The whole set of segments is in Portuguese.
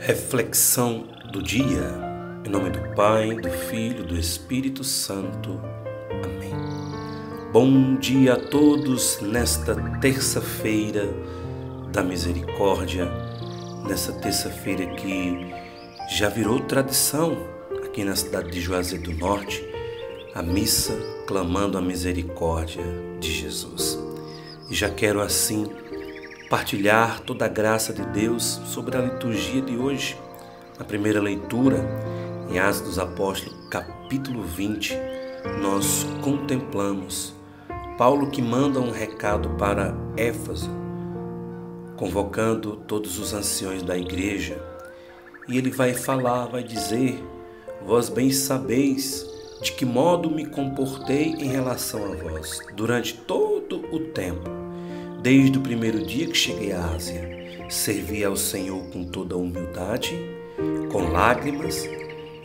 Reflexão do dia, em nome do Pai, do Filho e do Espírito Santo. Amém. Bom dia a todos nesta terça-feira da misericórdia, nessa terça-feira que já virou tradição aqui na cidade de Juazeiro do Norte, a missa clamando a misericórdia de Jesus. E já quero assim partilhar toda a graça de Deus sobre a liturgia de hoje. Na primeira leitura, em Atos dos Apóstolos, capítulo 20, nós contemplamos Paulo que manda um recado para Éfeso, convocando todos os anciões da igreja, e ele vai falar, vai dizer: vós bem sabeis de que modo me comportei em relação a vós durante todo o tempo. Desde o primeiro dia que cheguei à Ásia, servi ao Senhor com toda a humildade, com lágrimas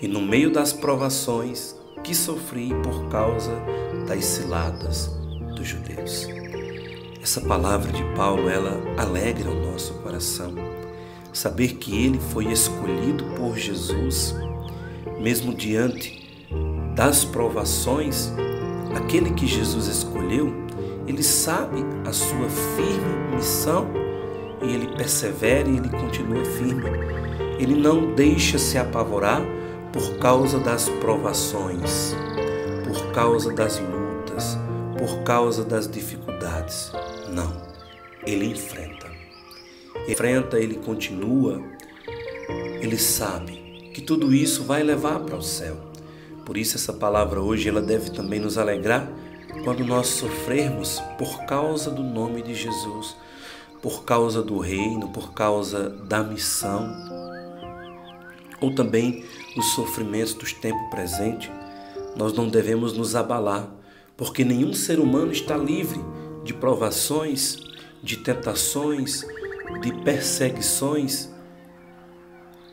e no meio das provações que sofri por causa das ciladas dos judeus. Essa palavra de Paulo, ela alegra o nosso coração. Saber que ele foi escolhido por Jesus, mesmo diante das provações, aquele que Jesus escolheu, ele sabe a sua firme missão e ele persevera e ele continua firme. Ele não deixa se apavorar por causa das provações, por causa das lutas, por causa das dificuldades. Não, ele enfrenta, ele continua, ele sabe que tudo isso vai levar para o céu. Por isso essa palavra hoje ela deve também nos alegrar quando nós sofrermos por causa do nome de Jesus, por causa do reino, por causa da missão, ou também os sofrimentos dos tempos presentes, nós não devemos nos abalar, porque nenhum ser humano está livre de provações, de tentações, de perseguições,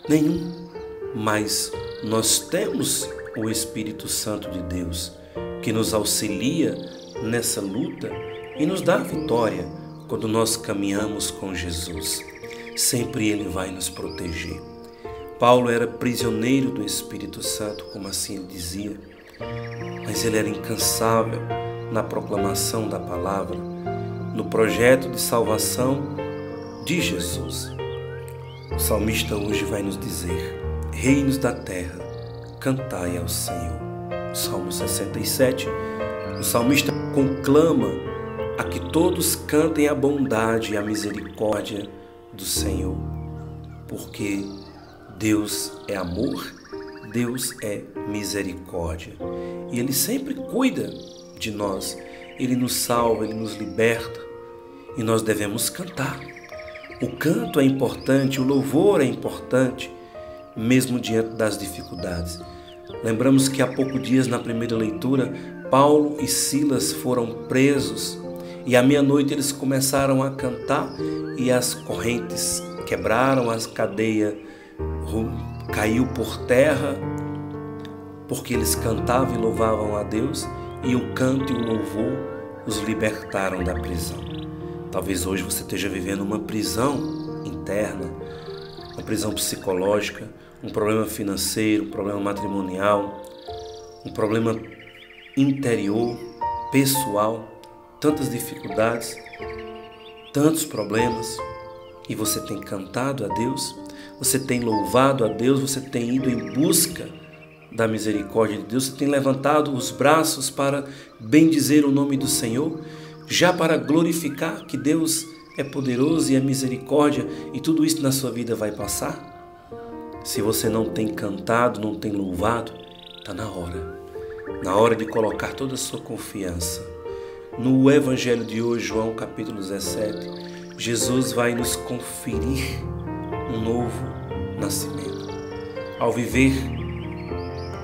nenhum. Mas nós temos o Espírito Santo de Deus, que nos auxilia nessa luta e nos dá a vitória quando nós caminhamos com Jesus. Sempre Ele vai nos proteger. Paulo era prisioneiro do Espírito Santo, como assim ele dizia, mas ele era incansável na proclamação da palavra, no projeto de salvação de Jesus. O salmista hoje vai nos dizer: reinos da terra, cantai ao Senhor. Salmo 67, o salmista conclama a que todos cantem a bondade e a misericórdia do Senhor, porque Deus é amor, Deus é misericórdia, e Ele sempre cuida de nós, Ele nos salva, Ele nos liberta, e nós devemos cantar. O canto é importante, o louvor é importante, mesmo diante das dificuldades. Lembramos que há poucos dias, na primeira leitura, Paulo e Silas foram presos e à meia-noite eles começaram a cantar e as correntes quebraram, as cadeias caiu por terra, porque eles cantavam e louvavam a Deus e o canto e o louvor os libertaram da prisão. Talvez hoje você esteja vivendo uma prisão interna, uma prisão psicológica, um problema financeiro, um problema matrimonial, um problema interior, pessoal, tantas dificuldades, tantos problemas, e você tem cantado a Deus, você tem louvado a Deus, você tem ido em busca da misericórdia de Deus, você tem levantado os braços para bendizer o nome do Senhor, já para glorificar que Deus é poderoso e é misericórdia, e tudo isso na sua vida vai passar? Se você não tem cantado, não tem louvado, está na hora de colocar toda a sua confiança. No Evangelho de hoje, João capítulo 17, Jesus vai nos conferir um novo nascimento. Ao viver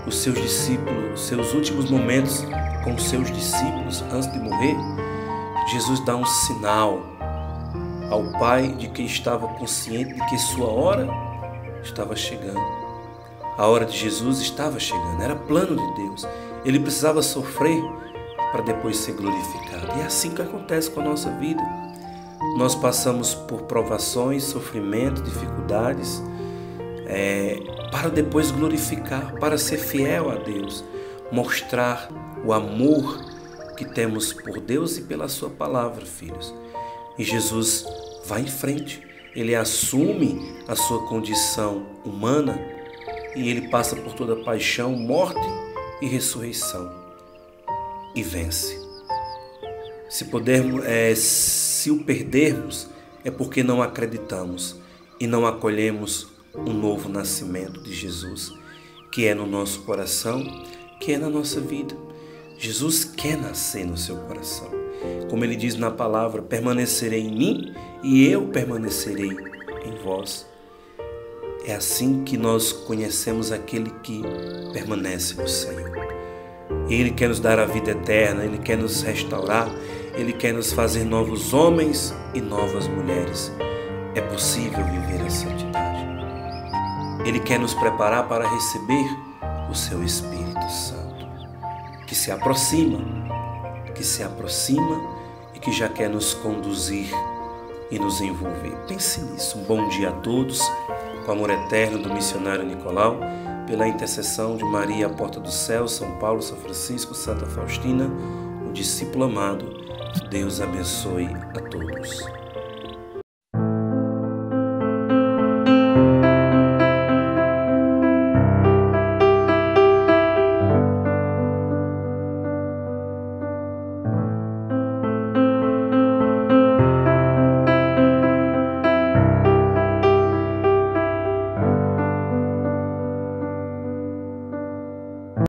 os seus discípulos, os seus últimos momentos com os seus discípulos antes de morrer, Jesus dá um sinal ao Pai de que estava consciente de que sua hora estava chegando. A hora de Jesus estava chegando, era plano de Deus. Ele precisava sofrer para depois ser glorificado. E é assim que acontece com a nossa vida. Nós passamos por provações, sofrimento, dificuldades, para depois glorificar, para ser fiel a Deus, mostrar o amor que temos por Deus e pela sua palavra, filhos. E Jesus vai em frente, ele assume a sua condição humana e ele passa por toda paixão, morte e ressurreição e vence. Se o perdermos, é porque não acreditamos e não acolhemos um novo nascimento de Jesus, que é no nosso coração, que é na nossa vida. Jesus quer nascer no seu coração. Como ele diz na palavra, permanecerei em mim e eu permanecerei em vós. É assim que nós conhecemos aquele que permanece no Senhor. Ele quer nos dar a vida eterna, ele quer nos restaurar, ele quer nos fazer novos homens e novas mulheres. É possível viver a santidade. Ele quer nos preparar para receber o seu Espírito Santo, que se aproxima e que já quer nos conduzir e nos envolver. Pense nisso. Um bom dia a todos, com o amor eterno do missionário Nicolau, pela intercessão de Maria, a Porta do Céu, São Paulo, São Francisco, Santa Faustina, o discípulo amado. Deus abençoe a todos.